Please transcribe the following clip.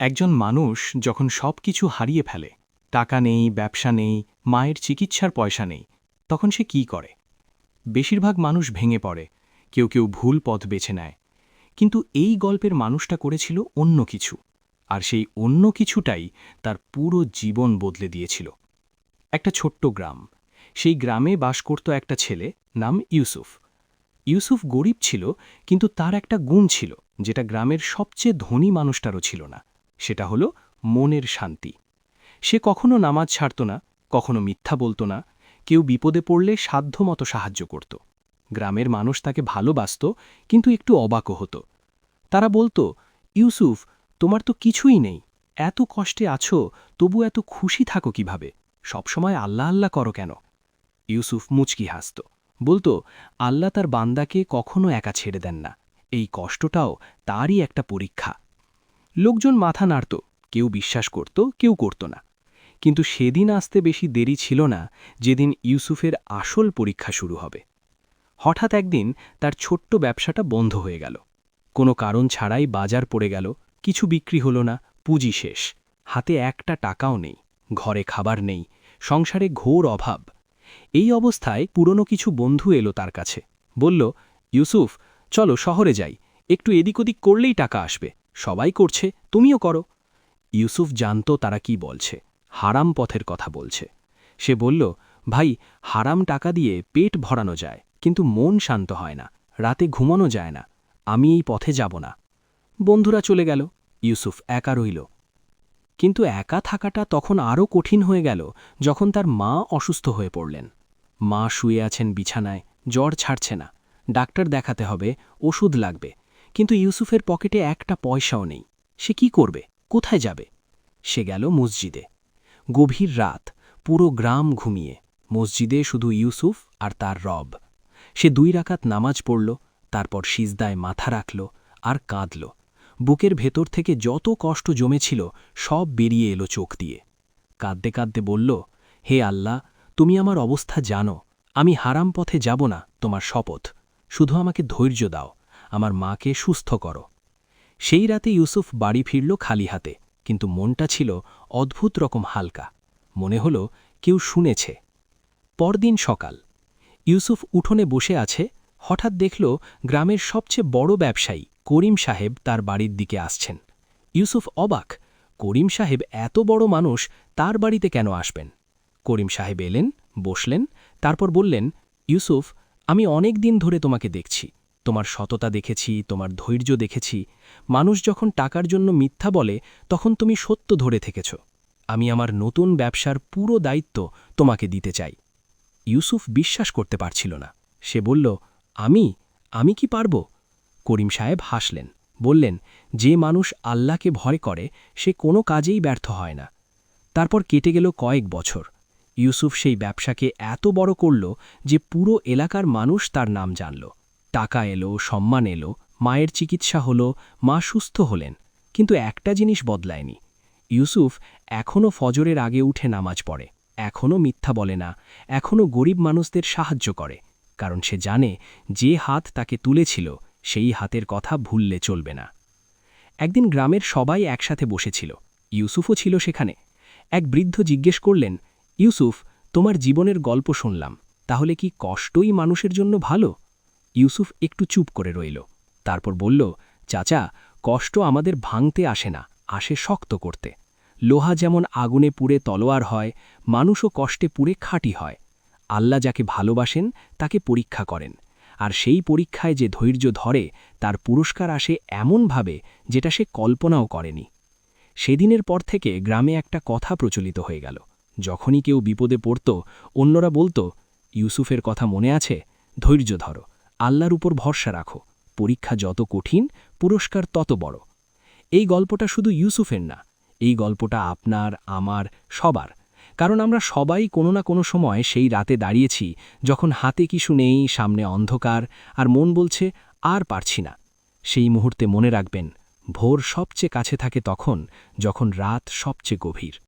একজন মানুষ যখন সবকিছু হারিয়ে ফেলে, টাকা নেই, ব্যবসা নেই, মায়ের চিকিৎসার পয়সা নেই, তখন সে কি করে? বেশিরভাগ মানুষ ভেঙে পড়ে, কেউ কেউ ভুল পথ বেছে নেয়। কিন্তু এই গল্পের মানুষটা করেছিল অন্য কিছু, আর সেই অন্য কিছুটাই তার পুরো জীবন বদলে দিয়েছিল। একটা ছোট্ট গ্রাম, সেই গ্রামে বাস করত একটা ছেলে, নাম ইউসুফ। ইউসুফ গরিব ছিল, কিন্তু তার একটা গুণ ছিল যেটা গ্রামের সবচেয়ে ধনী মানুষটারও ছিল না। সেটা হলো মনের শান্তি। সে কখনো নামাজ ছাড়ত না, কখনো মিথ্যা বলতো না, কেউ বিপদে পড়লে সাধ্যমতো সাহায্য করত। গ্রামের মানুষ তাকে ভালোবাসত, কিন্তু একটু অবাকও হতো। তারা বলতো, ইউসুফ, তোমার তো কিছুই নেই, এত কষ্টে আছো, তবু এত খুশি থাকো কিভাবে? সবসময় আল্লাহ আল্লাহ করো কেন? ইউসুফ মুচকি হাসত, বলতো, আল্লাহ তার বান্দাকে কখনো একা ছেড়ে দেন না, এই কষ্টটাও তারই একটা পরীক্ষা। লোকজন মাথা নাড়ত, কেউ বিশ্বাস করত, কেউ করত না। কিন্তু সেদিন আসতে বেশি দেরি ছিল না, যেদিন ইউসুফের আসল পরীক্ষা শুরু হবে। হঠাৎ একদিন তার ছোট্ট ব্যবসাটা বন্ধ হয়ে গেল। কোনো কারণ ছাড়াই বাজার পড়ে গেল, কিছু বিক্রি হলো না, পুঁজি শেষ, হাতে একটা টাকাও নেই, ঘরে খাবার নেই, সংসারে ঘোর অভাব। এই অবস্থায় পুরনো কিছু বন্ধু এলো তার কাছে, বলল, ইউসুফ, চলো শহরে যাই, একটু এদিক ওদিক করলেই টাকা আসবে, সবাই করছে, তুমিও করো। ইউসুফ জানত তারা কি বলছে, হারাম পথের কথা বলছে। সে বলল, ভাই, হারাম টাকা দিয়ে পেট ভরানো যায়, কিন্তু মন শান্ত হয় না, রাতে ঘুমানো যায় না, আমি এই পথে যাব না। বন্ধুরা চলে গেল, ইউসুফ একা রইল। কিন্তু একা থাকাটা তখন আরও কঠিন হয়ে গেল যখন তার মা অসুস্থ হয়ে পড়লেন। মা শুয়ে আছেন বিছানায়, জ্বর ছাড়ছে না, ডাক্তার দেখাতে হবে, ওষুধ লাগবে। কিন্তু ইউসুফের পকেটে একটা পয়সাও নেই। সে কি করবে, কোথায় যাবে? সে গেল মসজিদে। গভীর রাত, পুরো গ্রাম ঘুমিয়ে, মসজিদে শুধু ইউসুফ আর তার রব। সে 2 রাকাত নামাজ পড়ল, তারপর সিজদায় মাথা রাখল আর কাঁদল। বুকের ভেতর থেকে যত কষ্ট জমেছিল সব বেরিয়ে এলো চোখ দিয়ে। কাঁদতে কাঁদতে বলল, হে আল্লাহ, তুমি আমার অবস্থা জানো, আমি হারাম পথে যাব না, তোমার শপথ, শুধু আমাকে ধৈর্য দাও, আমার মাকে সুস্থ করো। সেই রাতে ইউসুফ বাড়ি ফিরল খালি হাতে, কিন্তু মনটা ছিল অদ্ভুত রকম হালকা। মনে হল কেউ শুনেছে। পরদিন সকাল, ইউসুফ উঠোনে বসে আছে, হঠাৎ দেখল গ্রামের সবচেয়ে বড় ব্যবসায়ী করিম সাহেব তার বাড়ির দিকে আসছেন। ইউসুফ অবাক, করিম সাহেব এত বড় মানুষ, তার বাড়িতে কেন আসবেন? করিম সাহেব এলেন, বসলেন, তারপর বললেন, ইউসুফ, আমি অনেক দিন ধরে তোমাকে দেখছি, তোমার সততা দেখেছি, তোমার ধৈর্য দেখেছি। মানুষ যখন টাকার জন্য মিথ্যা বলে, তখন তুমি সত্য ধরে থেকেছ। আমি আমার নতুন ব্যবসার পুরো দায়িত্ব তোমাকে দিতে চাই। ইউসুফ বিশ্বাস করতে পারছিল না। সে বলল, আমি কি পারব? করিম সাহেব হাসলেন, বললেন, যে মানুষ আল্লাহকে ভয় করে সে কোনো কাজেই ব্যর্থ হয় না। তারপর কেটে গেল কয়েক বছর। ইউসুফ সেই ব্যবসাকে এত বড় করল যে পুরো এলাকার মানুষ তার নাম জানল। টাকা এলো, সম্মান এলো, মায়ের চিকিৎসা হলো, মা সুস্থ হলেন। কিন্তু একটা জিনিস বদলায়নি। ইউসুফ এখনও ফজরের আগে উঠে নামাজ পড়ে, এখনও মিথ্যা বলে না, এখনও গরিব মানুষদের সাহায্য করে, কারণ সে জানে যে হাত তাকে তুলেছিল সেই হাতের কথা ভুললে চলবে না। একদিন গ্রামের সবাই একসাথে বসেছিল, ইউসুফও ছিল সেখানে। এক বৃদ্ধ জিজ্ঞেস করলেন, ইউসুফ, তোমার জীবনের গল্প শুনলাম, তাহলে কি কষ্টই মানুষের জন্য ভালো? ইউসুফ একটু চুপ করে রইল, তারপর বলল, চাচা, কষ্ট আমাদের ভাঙতে আসে না, আসে শক্ত করতে। লোহা যেমন আগুনে পুড়ে তলোয়ার হয়, মানুষও কষ্টে পুড়ে খাঁটি হয়। আল্লাহ যাকে ভালোবাসেন তাকে পরীক্ষা করেন, আর সেই পরীক্ষায় যে ধৈর্য ধরে তার পুরস্কার আসে এমনভাবে যেটা সে কল্পনাও করেনি। সেদিনের পর থেকে গ্রামে একটা কথা প্রচলিত হয়ে গেল। যখনই কেউ বিপদে পড়ত, অন্যরা বলতো, ইউসুফের কথা মনে আছে, ধৈর্য ধরো, আল্লাহর উপর ভরসা রাখো, পরীক্ষা যত কঠিন, পুরস্কার তত বড়। এই গল্পটা শুধু ইউসুফের না, এই গল্পটা আপনার, আমার, সবার। কারণ আমরা সবাই কোনো না কোনো সময় সেই রাতে দাঁড়িয়েছি যখন হাতে কিছু নেই, সামনে অন্ধকার, আর মন বলছে আর পারছি না। সেই মুহূর্তে মনে রাখবেন, ভোর সবচেয়ে কাছে থাকে তখন যখন রাত সবচেয়ে গভীর।